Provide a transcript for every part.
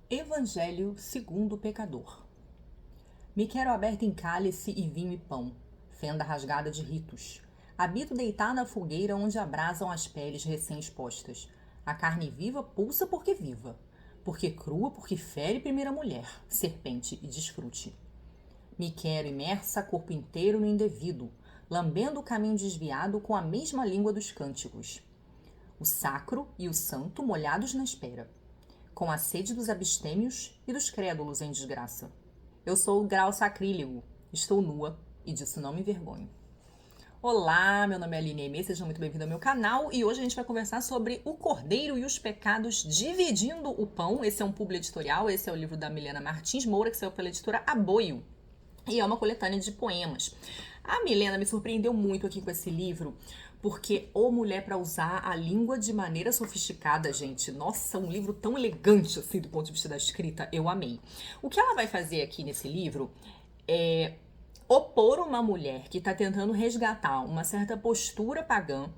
Evangelho segundo o pecador. Me quero aberta em cálice e vinho e pão, fenda rasgada de ritos. Habito deitada à fogueira onde abrasam as peles recém-expostas. A carne viva pulsa porque viva, porque crua porque fere primeira mulher, serpente e desfrute. Me quero imersa corpo inteiro no indevido, lambendo o caminho desviado com a mesma língua dos cânticos. O sacro e o santo molhados na espera, com a sede dos abstêmios e dos crédulos em desgraça. Eu sou o grau sacrílego, estou nua e disso não me envergonho. Olá, meu nome é Aline Aimee, seja muito bem-vindo ao meu canal e hoje a gente vai conversar sobre o Cordeiro e os Pecados Dividindo o Pão. Esse é um publi editorial, esse é o livro da Milena Martins Moura, que saiu pela editora Aboio e é uma coletânea de poemas. A Milena me surpreendeu muito aqui com esse livro, porque Ô Mulher para Usar a Língua de Maneira Sofisticada, gente. Nossa, um livro tão elegante, assim, do ponto de vista da escrita, eu amei. O que ela vai fazer aqui nesse livro é opor uma mulher que está tentando resgatar uma certa postura pagã,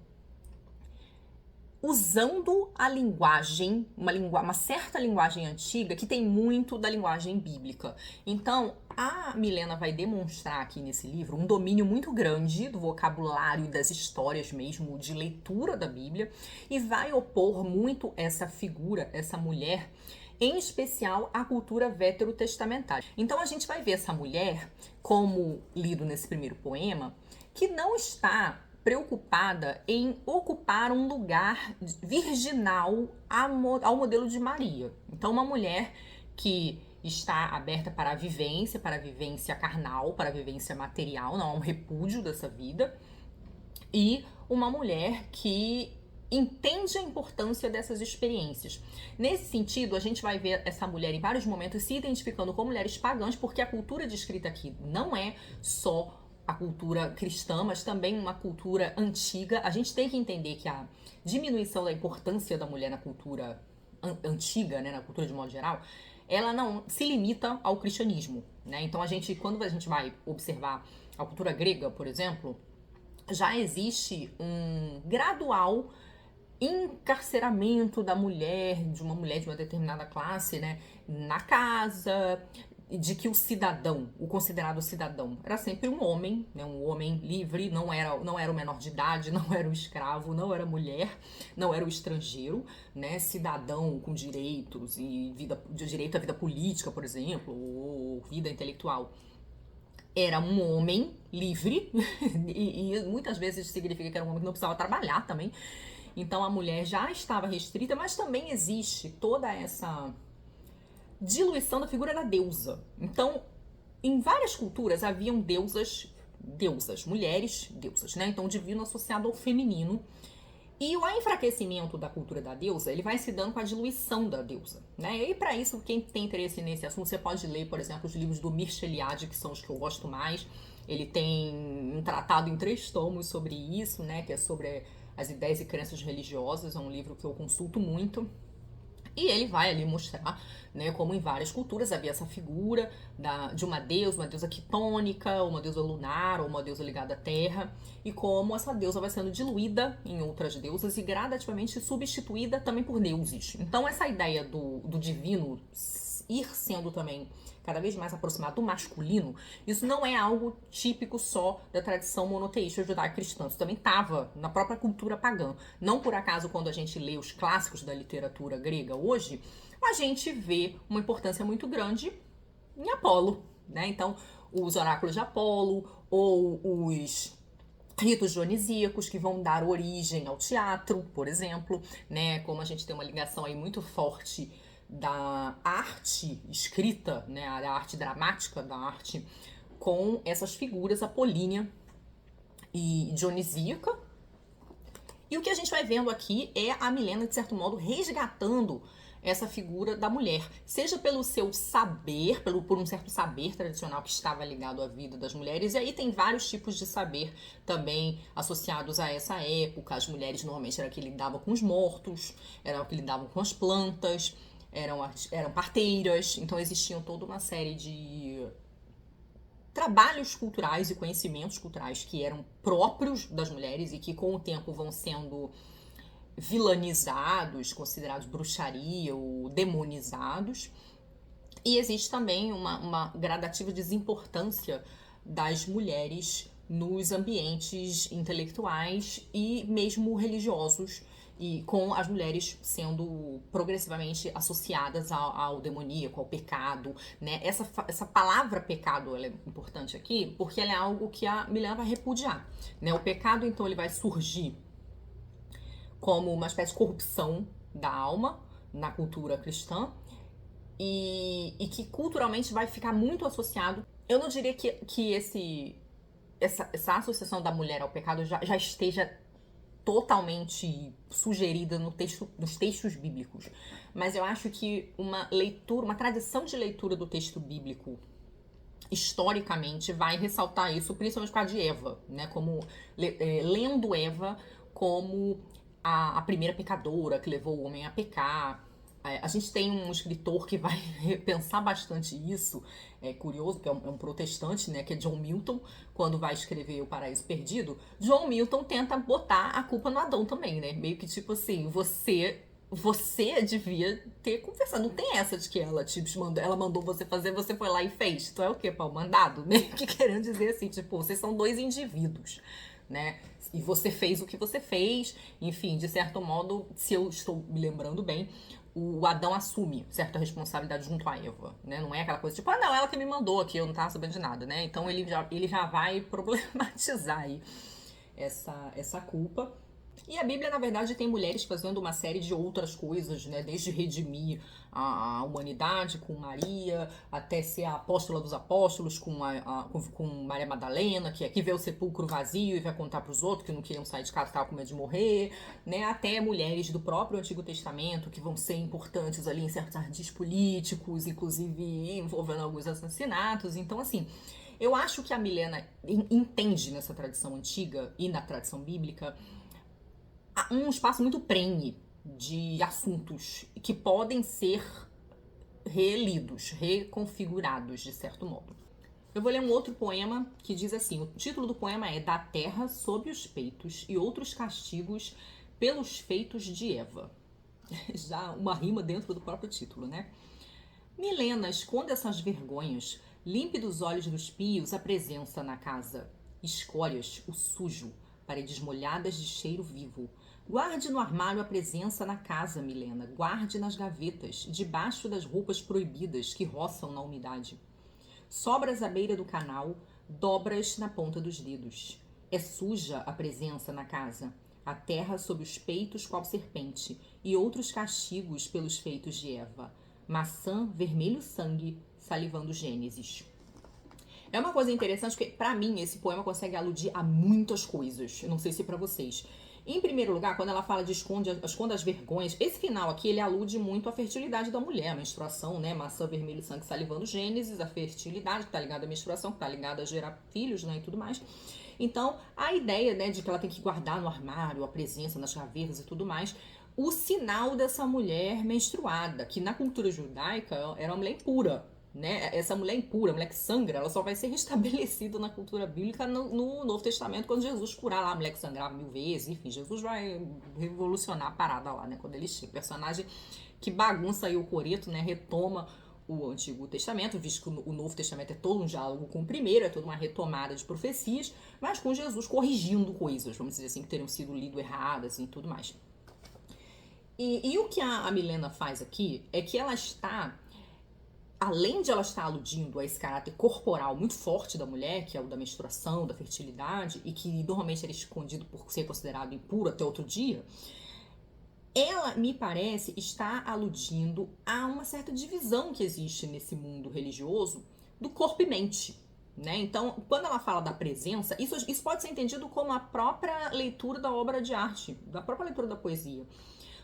usando a linguagem, uma certa linguagem antiga que tem muito da linguagem bíblica. Então, a Milena vai demonstrar aqui nesse livro um domínio muito grande do vocabulário, das histórias mesmo, de leitura da Bíblia, e vai opor muito essa figura, essa mulher, em especial à cultura veterotestamentária. Então a gente vai ver essa mulher, como lido nesse primeiro poema, que não está preocupada em ocupar um lugar virginal ao modelo de Maria. Então, uma mulher que está aberta para a vivência carnal, para a vivência material, não há um repúdio dessa vida, e uma mulher que entende a importância dessas experiências. Nesse sentido, a gente vai ver essa mulher em vários momentos se identificando com mulheres pagãs, porque a cultura descrita aqui não é só a cultura cristã, mas também uma cultura antiga. A gente tem que entender que a diminuição da importância da mulher na cultura antiga, né, na cultura de modo geral, ela não se limita ao cristianismo, né? Então quando a gente vai observar a cultura grega, por exemplo, já existe um gradual encarceramento da mulher, de uma determinada classe, né, na casa, de que o cidadão, o considerado cidadão, era sempre um homem, né, um homem livre, não era o menor de idade, não era o escravo, não era a mulher, não era o estrangeiro, né, cidadão com direitos e direito à vida política, por exemplo, ou vida intelectual. Era um homem livre, e muitas vezes significa que era um homem que não precisava trabalhar também. Então a mulher já estava restrita, mas também existe toda essa diluição da figura da deusa. Então, em várias culturas haviam deusas, mulheres deusas, né? Então o divino associado ao feminino. E o enfraquecimento da cultura da deusa, ele vai se dando com a diluição da deusa, né? E para isso, quem tem interesse nesse assunto, você pode ler, por exemplo, os livros do Mircea Eliade, que são os que eu gosto mais. Ele tem um tratado em 3 tomos sobre isso, né? Que é sobre as ideias e crenças religiosas. É um livro que eu consulto muito. E ele vai ali mostrar, né, como em várias culturas havia essa figura de uma deusa quitônica, uma deusa lunar, ou uma deusa ligada à terra, e como essa deusa vai sendo diluída em outras deusas e gradativamente substituída também por deuses. Então essa ideia do divino ir sendo também cada vez mais aproximado do masculino, isso não é algo típico só da tradição monoteísta judaico-cristã. Isso também estava na própria cultura pagã. Não por acaso, quando a gente lê os clássicos da literatura grega hoje, a gente vê uma importância muito grande em Apolo, né? Então, os oráculos de Apolo ou os ritos dionisíacos que vão dar origem ao teatro, por exemplo, né? Como a gente tem uma ligação aí muito forte da arte escrita, né, a arte dramática da arte, com essas figuras apolínea e dionisíaca. E o que a gente vai vendo aqui é a Milena, de certo modo, resgatando essa figura da mulher, seja pelo seu saber, por um certo saber tradicional que estava ligado à vida das mulheres, e aí tem vários tipos de saber também associados a essa época. As mulheres normalmente eram que lidavam com os mortos, eram que lidavam com as plantas, eram parteiras, então existiam toda uma série de trabalhos culturais e conhecimentos culturais que eram próprios das mulheres e que com o tempo vão sendo vilanizados, considerados bruxaria ou demonizados, E existe também uma gradativa desimportância das mulheres nos ambientes intelectuais e mesmo religiosos, e com as mulheres sendo progressivamente associadas ao demoníaco, ao pecado, né? Essa palavra pecado, ela é importante aqui, porque ela é algo que a Milena vai repudiar, né? O pecado, então, ele vai surgir como uma espécie de corrupção da alma na cultura cristã, e que culturalmente vai ficar muito associado. Eu não diria que essa associação da mulher ao pecado já esteja totalmente sugerida nos textos bíblicos, mas eu acho que uma leitura, uma tradição de leitura do texto bíblico historicamente vai ressaltar isso, principalmente com a de Eva, né? Como lendo Eva como a primeira pecadora que levou o homem a pecar. A gente tem um escritor que vai pensar bastante isso, é curioso, que é um protestante, né, que é John Milton, quando vai escrever O Paraíso Perdido. John Milton tenta botar a culpa no Adão também, né, meio que tipo assim, você devia ter conversado. Não tem essa de que ela mandou você fazer, você foi lá e fez. Tu é o quê, pau mandado? Meio que querendo dizer assim, tipo, vocês são dois indivíduos, né? E você fez o que você fez. Enfim, de certo modo, se eu estou me lembrando bem, o Adão assume certa responsabilidade junto a Eva, né? Não é aquela coisa tipo, não, ela que me mandou aqui, eu não tava sabendo de nada, né? Então ele já vai problematizar aí essa culpa. E a Bíblia, na verdade, tem mulheres fazendo uma série de outras coisas, né? Desde redimir a humanidade com Maria, até ser a apóstola dos apóstolos com Maria Madalena, que vê o sepulcro vazio e vai contar para os outros que não queriam sair de casa, estavam com medo de morrer, né? Até mulheres do próprio Antigo Testamento, que vão ser importantes ali em certos ardis políticos, inclusive envolvendo alguns assassinatos. Então, assim, eu acho que a Milena entende nessa tradição antiga e na tradição bíblica um espaço muito prenhe de assuntos que podem ser relidos, reconfigurados, de certo modo. Eu vou ler um outro poema que diz assim, o título do poema é Da Terra sob os Peitos e Outros Castigos pelos Feitos de Eva. Já uma rima dentro do próprio título, né? Milena, esconde essas vergonhas, limpe dos olhos dos pios a presença na casa. Escórias, o sujo, paredes molhadas de cheiro vivo. Guarde no armário a presença na casa, Milena. Guarde nas gavetas, debaixo das roupas proibidas que roçam na umidade. Sobras à beira do canal, dobras na ponta dos dedos. É suja a presença na casa. A terra sob os peitos qual serpente, e outros castigos pelos feitos de Eva. Maçã, vermelho sangue, salivando Gênesis. É uma coisa interessante porque, pra mim, esse poema consegue aludir a muitas coisas. Eu não sei se pra vocês. Em primeiro lugar, quando ela fala de esconde as vergonhas, esse final aqui, ele alude muito à fertilidade da mulher, a menstruação, né? Maçã, vermelho, sangue, salivando Gênesis, a fertilidade, que tá ligada à menstruação, que tá ligada a gerar filhos, né? E tudo mais. Então, a ideia, né, de que ela tem que guardar no armário a presença nas gavetas e tudo mais, o sinal dessa mulher menstruada, que na cultura judaica era uma mulher impura, né? Essa mulher impura, a mulher que sangra, ela só vai ser restabelecida na cultura bíblica no Novo Testamento, quando Jesus curar lá a mulher que sangrava 1000 vezes. Enfim, Jesus vai revolucionar a parada lá, né? Quando ele chega. Personagem que bagunça aí o coreto, né? Retoma o Antigo Testamento, visto que o Novo Testamento é todo um diálogo com o primeiro, é toda uma retomada de profecias, mas com Jesus corrigindo coisas, vamos dizer assim, que teriam sido lido erradas e tudo mais. E o que a Milena faz aqui é que ela está, além de ela estar aludindo a esse caráter corporal muito forte da mulher, que é o da menstruação, da fertilidade, e que normalmente era escondido por ser considerado impuro até outro dia, ela, me parece, está aludindo a uma certa divisão que existe nesse mundo religioso do corpo e mente, né? Então, quando ela fala da presença, isso pode ser entendido como a própria leitura da obra de arte, da própria leitura da poesia.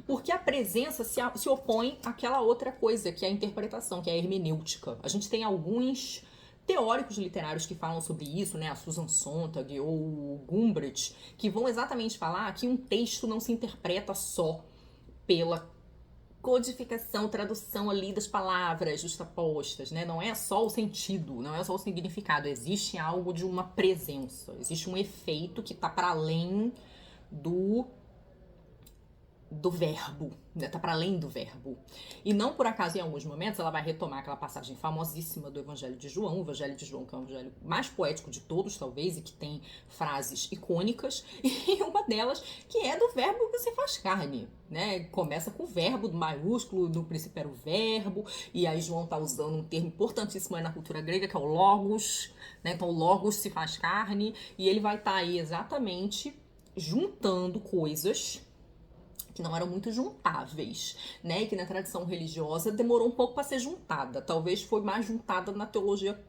Porque a presença se opõe àquela outra coisa, que é a interpretação, que é a hermenêutica. A gente tem alguns teóricos literários que falam sobre isso, né? A Susan Sontag ou o Gumbrich, que vão exatamente falar que um texto não se interpreta só pela codificação, tradução ali das palavras justapostas, né? Não é só o sentido, não é só o significado. Existe algo de uma presença, existe um efeito que está para além do verbo, né? Tá para além do verbo. E não por acaso, em alguns momentos, ela vai retomar aquela passagem famosíssima do Evangelho de João, o Evangelho de João, que é o evangelho mais poético de todos, talvez, e que tem frases icônicas, e uma delas que é do verbo que se faz carne, né? Começa com o verbo do maiúsculo, no princípio era o verbo, e aí João tá usando um termo importantíssimo aí na cultura grega, que é o logos, né? Então o logos se faz carne, e ele vai estar aí exatamente juntando coisas que não eram muito juntáveis, né? E que na tradição religiosa demorou um pouco para ser juntada. Talvez foi mais juntada na teologia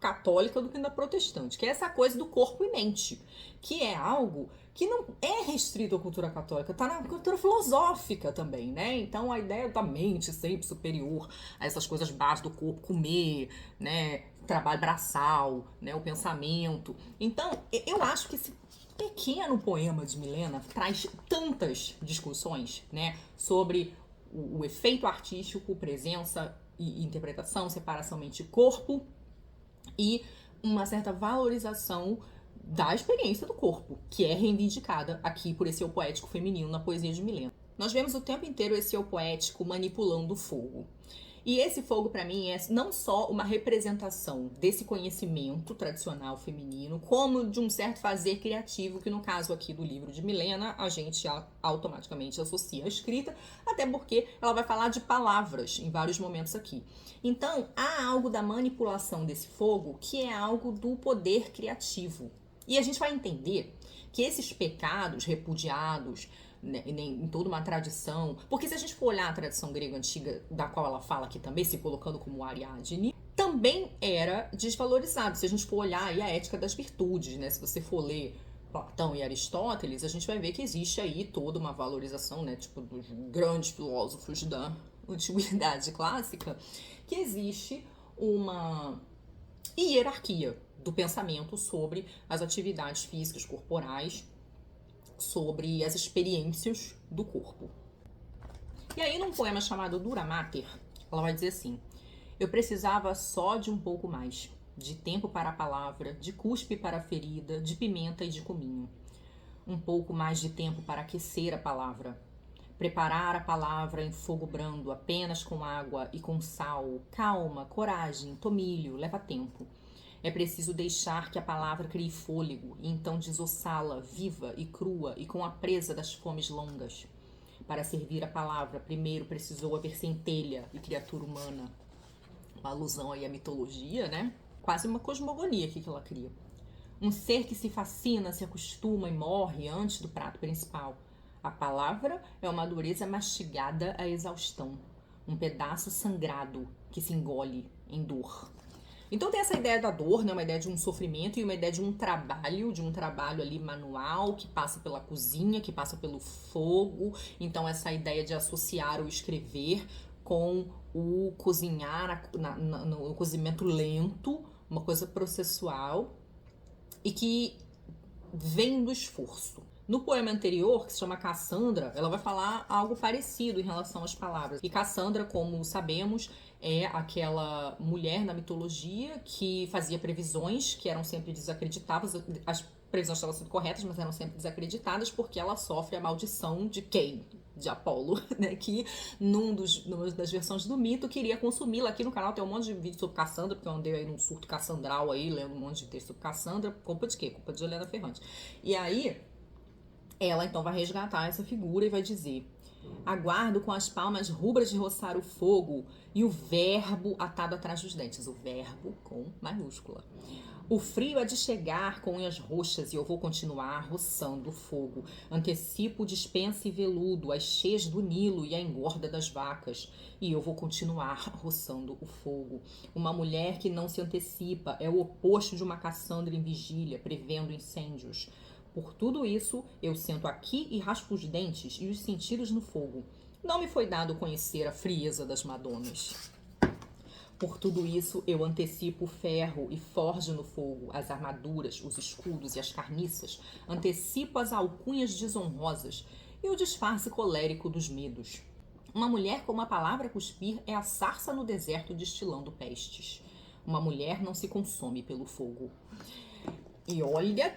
católica do que na protestante, que é essa coisa do corpo e mente, que é algo que não é restrito à cultura católica, tá na cultura filosófica também, né? Então a ideia da mente sempre superior a essas coisas básicas do corpo, comer, né? Trabalho braçal, né? O pensamento. Então, eu acho que esse pequeno poema de Milena traz tantas discussões, né, sobre o efeito artístico, presença e interpretação, separação mente e corpo e uma certa valorização da experiência do corpo, que é reivindicada aqui por esse eu poético feminino na poesia de Milena. Nós vemos o tempo inteiro esse eu poético manipulando o fogo. E esse fogo, para mim, é não só uma representação desse conhecimento tradicional feminino, como de um certo fazer criativo, que no caso aqui do livro de Milena, a gente automaticamente associa à escrita, até porque ela vai falar de palavras em vários momentos aqui. Então, há algo da manipulação desse fogo que é algo do poder criativo. E a gente vai entender que esses pecados repudiados, né, em toda uma tradição, porque se a gente for olhar a tradição grega antiga, da qual ela fala aqui também, se colocando como Ariadne, também era desvalorizado. Se a gente for olhar aí a ética das virtudes, né, se você for ler Platão e Aristóteles, a gente vai ver que existe aí toda uma valorização, né, tipo dos grandes filósofos da antiguidade clássica, que existe uma hierarquia do pensamento sobre as atividades físicas corporais, sobre as experiências do corpo. E aí, num poema chamado Dura Mater, ela vai dizer assim: eu precisava só de um pouco mais, de tempo para a palavra, de cuspe para a ferida, de pimenta e de cominho. Um pouco mais de tempo para aquecer a palavra, preparar a palavra em fogo brando, apenas com água e com sal. Calma, coragem, tomilho, leva tempo. É preciso deixar que a palavra crie fôlego e então desossá-la viva e crua e com a presa das fomes longas. Para servir a palavra, primeiro precisou haver centelha e criatura humana. Uma alusão aí à mitologia, né? Quase uma cosmogonia aqui que ela cria. Um ser que se fascina, se acostuma e morre antes do prato principal. A palavra é uma dureza mastigada à exaustão. Um pedaço sangrado que se engole em dor. Então tem essa ideia da dor, né? Uma ideia de um sofrimento e uma ideia de um trabalho ali manual, que passa pela cozinha, que passa pelo fogo. Então essa ideia de associar o escrever com o cozinhar, no cozimento lento, uma coisa processual e que vem do esforço. No poema anterior, que se chama Cassandra, ela vai falar algo parecido em relação às palavras. E Cassandra, como sabemos, é aquela mulher na mitologia que fazia previsões que eram sempre desacreditadas. As previsões estavam sendo corretas, mas eram sempre desacreditadas porque ela sofre a maldição de quem? De Apolo, né? Que numa das versões do mito queria consumi-la. Aqui no canal tem um monte de vídeo sobre Cassandra, porque eu andei aí num surto cassandral aí, lendo um monte de texto sobre Cassandra. Culpa de quê? Culpa de Helena Ferrante. E aí ela então vai resgatar essa figura e vai dizer: aguardo com as palmas rubras de roçar o fogo e o verbo atado atrás dos dentes. O verbo com maiúscula. O frio é de chegar com unhas roxas e eu vou continuar roçando o fogo. Antecipo dispensa e veludo, as cheias do Nilo e a engorda das vacas. E eu vou continuar roçando o fogo. Uma mulher que não se antecipa é o oposto de uma Cassandra em vigília, prevendo incêndios. Por tudo isso, eu sento aqui e raspo os dentes e os sentidos no fogo. Não me foi dado conhecer a frieza das Madonas. Por tudo isso, eu antecipo o ferro e forjo no fogo as armaduras, os escudos e as carniças. Antecipo as alcunhas desonrosas e o disfarce colérico dos medos. Uma mulher com uma palavra a cuspir é a sarça no deserto destilando pestes. Uma mulher não se consome pelo fogo. E olha,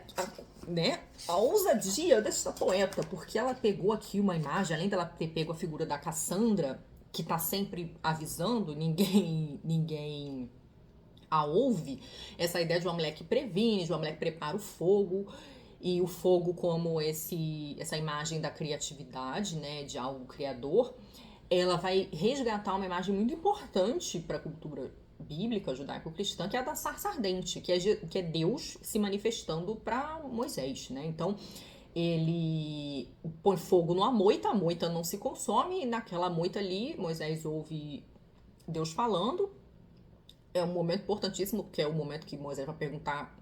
né, a ousadia dessa poeta, porque ela pegou aqui uma imagem, além dela ter pego a figura da Cassandra, que tá sempre avisando, ninguém a ouve, essa ideia de uma mulher que previne, de uma mulher que prepara o fogo, e o fogo como essa imagem da criatividade, né, de algo criador, ela vai resgatar uma imagem muito importante para a cultura bíblica judaico-cristã, que é a da sarça ardente, que é Deus se manifestando para Moisés, né? Então, ele põe fogo numa moita, a moita não se consome, e naquela moita ali, Moisés ouve Deus falando. É um momento importantíssimo, porque é o momento que Moisés vai perguntar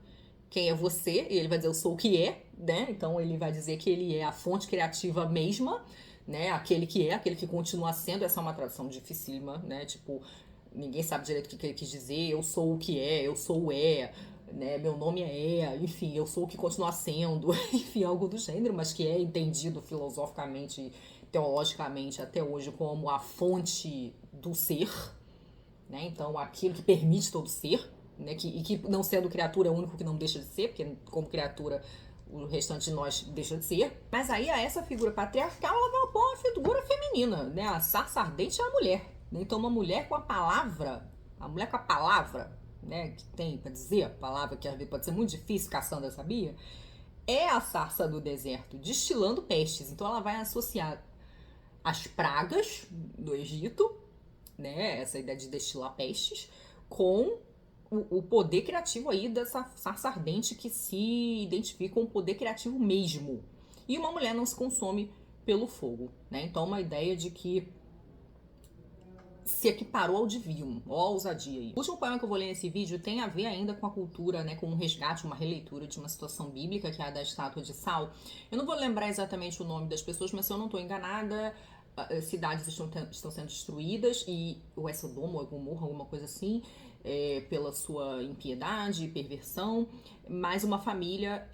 quem é você, e ele vai dizer eu sou o que é, né? Então ele vai dizer que ele é a fonte criativa mesma, né? Aquele que continua sendo. Essa é uma tradução dificílima, né? Tipo, ninguém sabe direito o que ele quis dizer. Eu sou o que é, eu sou o né? Meu nome é, enfim, eu sou o que continua sendo, enfim, algo do gênero, mas que é entendido filosoficamente, teologicamente até hoje como a fonte do ser, né? Então, aquilo que permite todo ser, né? E que não sendo criatura é o único que não deixa de ser, porque como criatura o restante de nós deixa de ser. Mas aí a essa figura patriarcal ela vai pôr uma figura feminina, né? A sarça ardente é a mulher, né? Então uma mulher com a palavra, né, que tem para dizer a palavra, que às vezes pode ser muito difícil, Cassandra sabia, é a sarça do deserto, destilando pestes. Então ela vai associar as pragas do Egito, né, essa ideia de destilar pestes, com o poder criativo aí dessa sarça ardente que se identifica com o poder criativo mesmo. E uma mulher não se consome pelo fogo, né? Então uma ideia de que se equiparou ao divino, ó a ousadia aí. O último poema que eu vou ler nesse vídeo tem a ver ainda com a cultura, né, com um resgate, uma releitura de uma situação bíblica, que é a da estátua de sal. Eu não vou lembrar exatamente o nome das pessoas, mas se eu não estou enganada, cidades estão sendo destruídas, e ou é Sodoma ou é Gomorra, alguma coisa assim, pela sua impiedade e perversão, mas uma família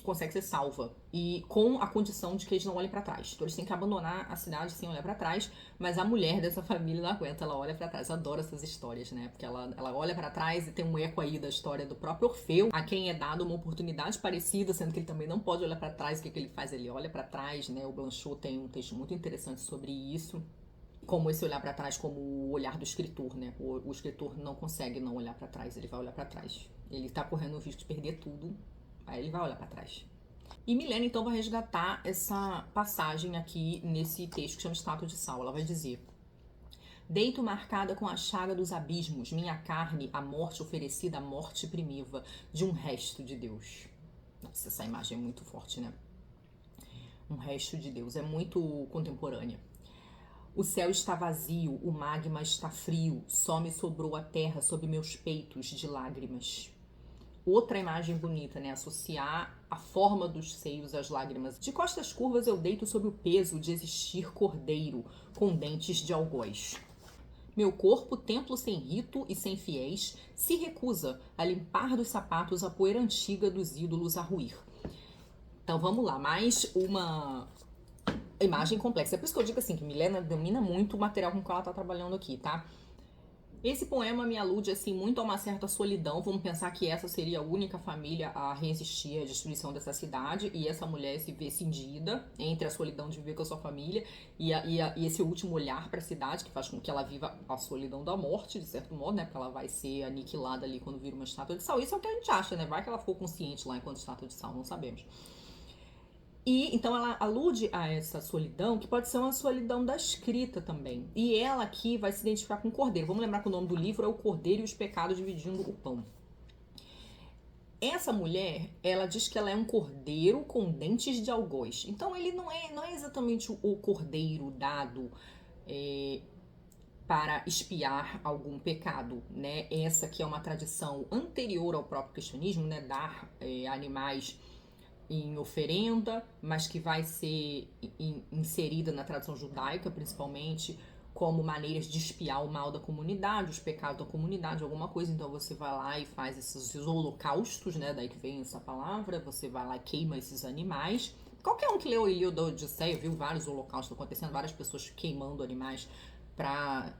consegue ser salva, e com a condição de que eles não olhem para trás. Então eles têm que abandonar a cidade sem olhar para trás, mas a mulher dessa família não aguenta, ela olha para trás. Eu adoro essas histórias, né? Porque ela olha para trás e tem um eco aí da história do próprio Orfeu, a quem é dado uma oportunidade parecida, sendo que ele também não pode olhar para trás. O que ele faz? Ele olha para trás, né? O Blanchot tem um texto muito interessante sobre isso, como esse olhar para trás, como o olhar do escritor, né? O escritor não consegue não olhar para trás, ele vai olhar para trás. Ele tá correndo o risco de perder tudo, aí ele vai olhar para trás. E Milena, então, vai resgatar essa passagem aqui nesse texto que chama Estátua de Sal. Ela vai dizer: deito marcada com a chaga dos abismos, minha carne, a morte oferecida, a morte primiva de um resto de Deus. Nossa, essa imagem é muito forte, né? Um resto de Deus, é muito contemporânea. O céu está vazio, o magma está frio, só me sobrou a terra sob meus peitos de lágrimas. Outra imagem bonita, né? Associar a forma dos seios às lágrimas. De costas curvas eu deito sob o peso de existir cordeiro, com dentes de algoz. Meu corpo, templo sem rito e sem fiéis, se recusa a limpar dos sapatos a poeira antiga dos ídolos a ruir. Então vamos lá, mais uma imagem complexa. É por isso que eu digo assim, que Milena domina muito o material com que ela tá trabalhando aqui, tá? Esse poema me alude assim muito a uma certa solidão. Vamos pensar que essa seria a única família a resistir à destruição dessa cidade, e essa mulher se vê cindida entre a solidão de viver com a sua família e esse último olhar para a cidade, que faz com que ela viva a solidão da morte, de certo modo, né? Porque ela vai ser aniquilada ali quando vira uma estátua de sal. Isso é o que a gente acha, né? Vai que ela ficou consciente lá enquanto estátua de sal, não sabemos. E então ela alude a essa solidão, que pode ser uma solidão da escrita também. E ela aqui vai se identificar com o cordeiro. Vamos lembrar que o nome do livro é O Cordeiro e os Pecados Dividindo o Pão. Essa mulher, ela diz que ela é um cordeiro com dentes de algoz. Então ele não é exatamente o cordeiro dado para expiar algum pecado, né? Essa que é uma tradição anterior ao próprio cristianismo, né? Dar animais em oferenda, mas que vai ser inserida na tradição judaica, principalmente, como maneiras de expiar o mal da comunidade, os pecados da comunidade, alguma coisa. Então você vai lá e faz esses holocaustos, né? Daí que vem essa palavra, você vai lá e queima esses animais. Qualquer um que leu a Ilíada da Odisseia viu vários holocaustos acontecendo, várias pessoas queimando animais para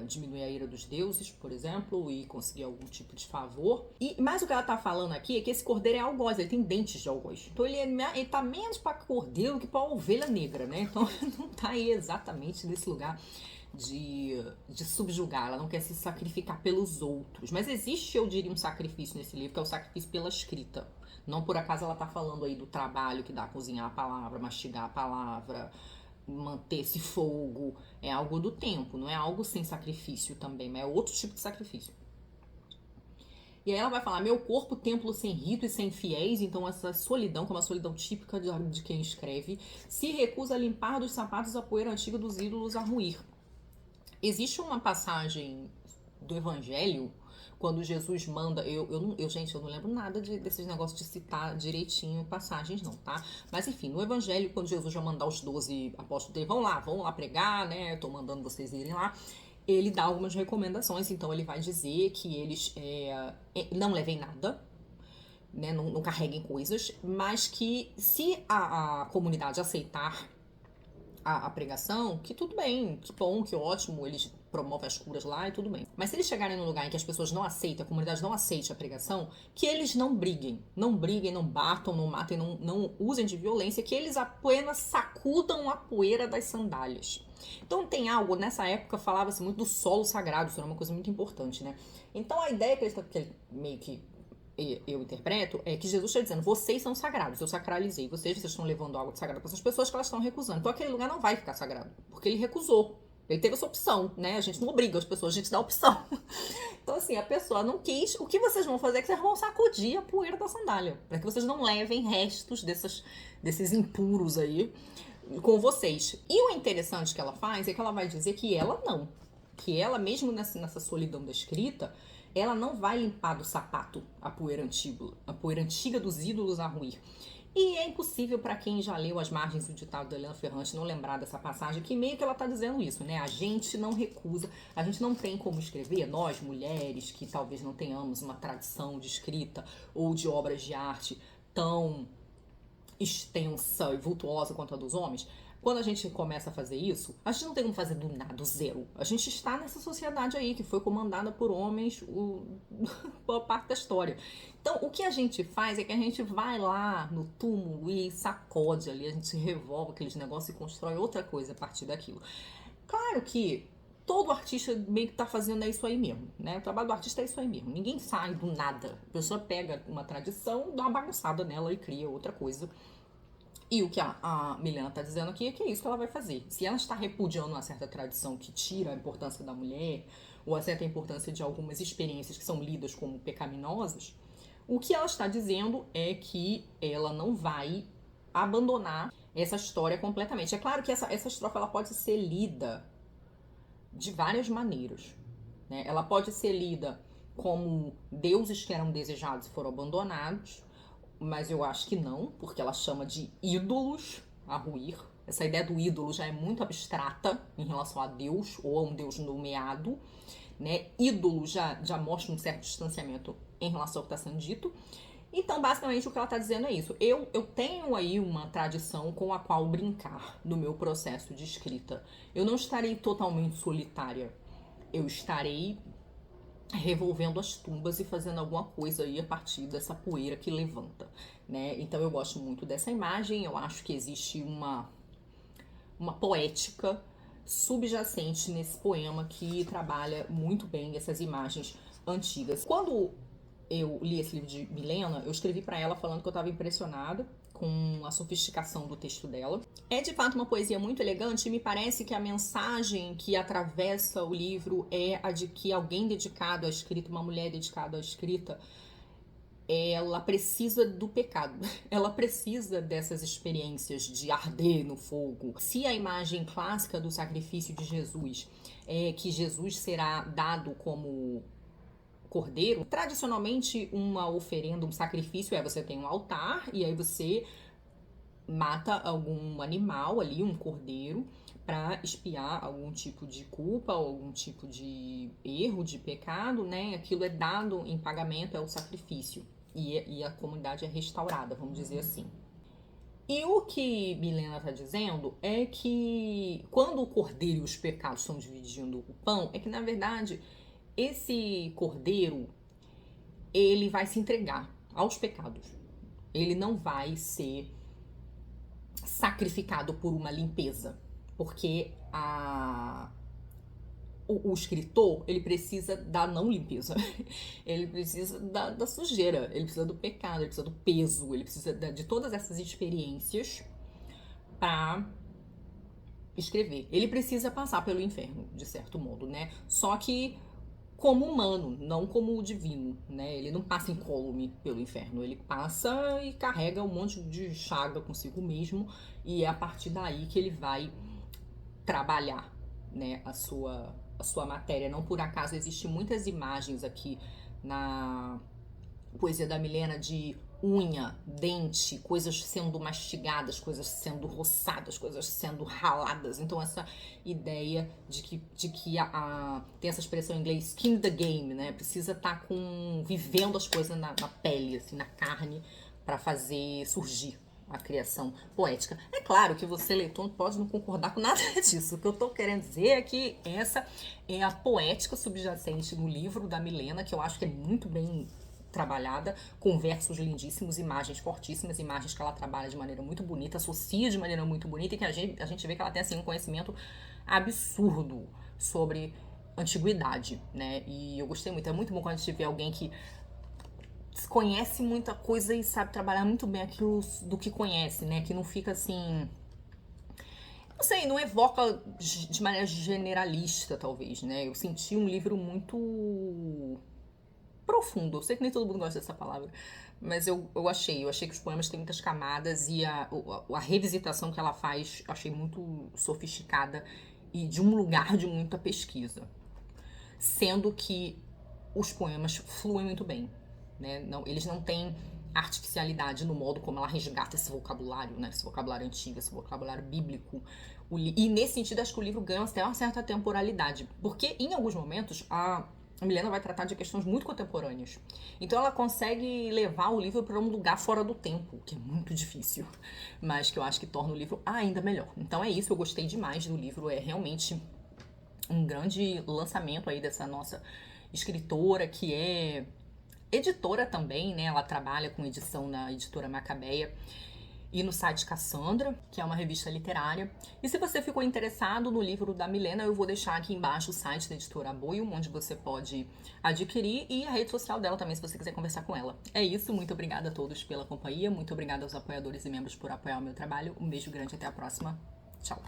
diminuir a ira dos deuses, por exemplo, e conseguir algum tipo de favor. Mas o que ela tá falando aqui é que esse cordeiro é algoz, ele tem dentes de algoz. Então ele tá menos para cordeiro que para ovelha negra, né? Então não tá aí exatamente nesse lugar de subjugar, ela não quer se sacrificar pelos outros. Mas existe, eu diria, um sacrifício nesse livro, que é o sacrifício pela escrita. Não por acaso ela tá falando aí do trabalho que dá a cozinhar a palavra, mastigar a palavra, manter esse fogo. É algo do tempo, não é algo sem sacrifício também, mas é outro tipo de sacrifício. E aí ela vai falar, meu corpo, templo sem rito e sem fiéis, então essa solidão, que é uma solidão típica de quem escreve, se recusa a limpar dos sapatos a poeira antiga dos ídolos a ruir. Existe uma passagem do Evangelho, quando Jesus manda, gente, eu não lembro nada desses negócios de citar direitinho passagens não, tá? Mas enfim, no Evangelho, quando Jesus vai mandar os 12 apóstolos dele, vão lá pregar, né? Tô mandando vocês irem lá. Ele dá algumas recomendações, então ele vai dizer que eles não levem nada, né? Não carreguem coisas, mas que se a comunidade aceitar a pregação, que tudo bem, que bom, que ótimo, eles promovem as curas lá e tudo bem. Mas se eles chegarem num lugar em que as pessoas não aceitam, a comunidade não aceite a pregação, que eles não briguem, não batam, não matem, não usem de violência, que eles apenas sacudam a poeira das sandálias. Então tem algo, nessa época falava-se muito do solo sagrado, isso era uma coisa muito importante, né? Então a ideia que ele meio que eu interpreto, é que Jesus está dizendo, vocês são sagrados, eu sacralizei vocês estão levando algo de sagrado para essas pessoas que elas estão recusando. Então aquele lugar não vai ficar sagrado, porque ele recusou. Ele teve essa opção, né? A gente não obriga as pessoas, a gente dá opção. Então assim, a pessoa não quis, o que vocês vão fazer é que vocês vão sacudir a poeira da sandália, para que vocês não levem restos desses impuros aí com vocês. E o interessante que ela faz é que ela vai dizer que ela mesmo nessa solidão da escrita, ela não vai limpar do sapato a poeira antiga dos ídolos a ruir. E é impossível para quem já leu As Margens do Ditado da Helena Ferrante não lembrar dessa passagem, que meio que ela tá dizendo isso, né? A gente não recusa, a gente não tem como escrever, nós mulheres que talvez não tenhamos uma tradição de escrita ou de obras de arte tão extensa e vultuosa quanto a dos homens, quando a gente começa a fazer isso, a gente não tem como fazer do nada, do zero. A gente está nessa sociedade aí que foi comandada por homens boa parte da história. Então, o que a gente faz é que a gente vai lá no túmulo e sacode ali, a gente se revolve aqueles negócios e constrói outra coisa a partir daquilo. Claro que todo artista meio que tá fazendo isso aí mesmo, né? O trabalho do artista é isso aí mesmo. Ninguém sai do nada. A pessoa pega uma tradição, dá uma bagunçada nela e cria outra coisa. E o que a Milena tá dizendo aqui é que é isso que ela vai fazer. Se ela está repudiando uma certa tradição que tira a importância da mulher, ou a certa importância de algumas experiências que são lidas como pecaminosas, o que ela está dizendo é que ela não vai abandonar essa história completamente. É claro que essa estrofe ela pode ser lida de várias maneiras, né? Ela pode ser lida como deuses que eram desejados e foram abandonados, mas eu acho que não, porque ela chama de ídolos a ruir. Essa ideia do ídolo já é muito abstrata em relação a Deus ou a um Deus nomeado, né? Ídolo já mostra um certo distanciamento em relação ao que está sendo dito. Então, basicamente, o que ela está dizendo é isso. Eu tenho aí uma tradição com a qual brincar no meu processo de escrita. Eu não estarei totalmente solitária. Eu estarei revolvendo as tumbas e fazendo alguma coisa aí a partir dessa poeira que levanta, né? Então eu gosto muito dessa imagem, eu acho que existe uma poética subjacente nesse poema que trabalha muito bem essas imagens antigas. Quando eu li esse livro de Milena, eu escrevi para ela falando que eu estava impressionada com a sofisticação do texto dela. É de fato uma poesia muito elegante e me parece que a mensagem que atravessa o livro é a de que alguém dedicado à escrita, uma mulher dedicada à escrita, ela precisa do pecado, ela precisa dessas experiências de arder no fogo. Se a imagem clássica do sacrifício de Jesus é que Jesus será dado como cordeiro, tradicionalmente uma oferenda, um sacrifício você tem um altar e aí você mata algum animal ali, um cordeiro, para expiar algum tipo de culpa ou algum tipo de erro, de pecado, né? Aquilo é dado em pagamento, é o sacrifício. E a comunidade é restaurada, vamos dizer assim. E o que Milena está dizendo é que quando o cordeiro e os pecados estão dividindo o pão, é que na verdade esse cordeiro ele vai se entregar aos pecados. Ele não vai ser sacrificado por uma limpeza, porque o escritor, ele precisa da não limpeza, ele precisa da sujeira, ele precisa do pecado, ele precisa do peso, ele precisa de todas essas experiências para escrever. Ele precisa passar pelo inferno, de certo modo, né? Só que como humano, não como divino, né? Ele não passa incólume pelo inferno, ele passa e carrega um monte de chaga consigo mesmo, e é a partir daí que ele vai trabalhar, né, a sua matéria. Não por acaso existem muitas imagens aqui na poesia da Milena de unha, dente, coisas sendo mastigadas, coisas sendo roçadas, coisas sendo raladas. Então essa ideia de que tem essa expressão em inglês, skin the game, né? Precisa estar vivendo as coisas na pele, assim, na carne, para fazer surgir a criação poética. É claro que você, leitor, pode não concordar com nada disso. O que eu tô querendo dizer é que essa é a poética subjacente no livro da Milena, que eu acho que é muito bem trabalhada, com versos lindíssimos, imagens fortíssimas, imagens que ela trabalha de maneira muito bonita, associa de maneira muito bonita, e que a gente vê que ela tem assim, um conhecimento absurdo sobre antiguidade, né? E eu gostei muito. É muito bom quando a gente vê alguém que conhece muita coisa e sabe trabalhar muito bem aquilo do que conhece, né? Que não fica assim... Não sei, não evoca de maneira generalista, talvez, né? Eu senti um livro muito profundo. Eu sei que nem todo mundo gosta dessa palavra, mas eu achei que os poemas têm muitas camadas, e a revisitação que ela faz, eu achei muito sofisticada e de um lugar de muita pesquisa. Sendo que os poemas fluem muito bem, né? Não, eles não têm artificialidade no modo como ela resgata esse vocabulário, né? Esse vocabulário antigo, esse vocabulário bíblico. E nesse sentido, acho que o livro ganha até uma certa temporalidade, porque em alguns momentos a Milena vai tratar de questões muito contemporâneas. Então ela consegue levar o livro para um lugar fora do tempo, que é muito difícil, mas que eu acho que torna o livro ainda melhor. Então é isso, eu gostei demais do livro, é realmente um grande lançamento aí dessa nossa escritora, que é editora também, né? Ela trabalha com edição na editora Macabeia e no site Cassandra, que é uma revista literária. E se você ficou interessado no livro da Milena, eu vou deixar aqui embaixo o site da editora Aboio, onde você pode adquirir, e a rede social dela também, se você quiser conversar com ela. É isso, muito obrigada a todos pela companhia, muito obrigada aos apoiadores e membros por apoiar o meu trabalho. Um beijo grande, até a próxima. Tchau.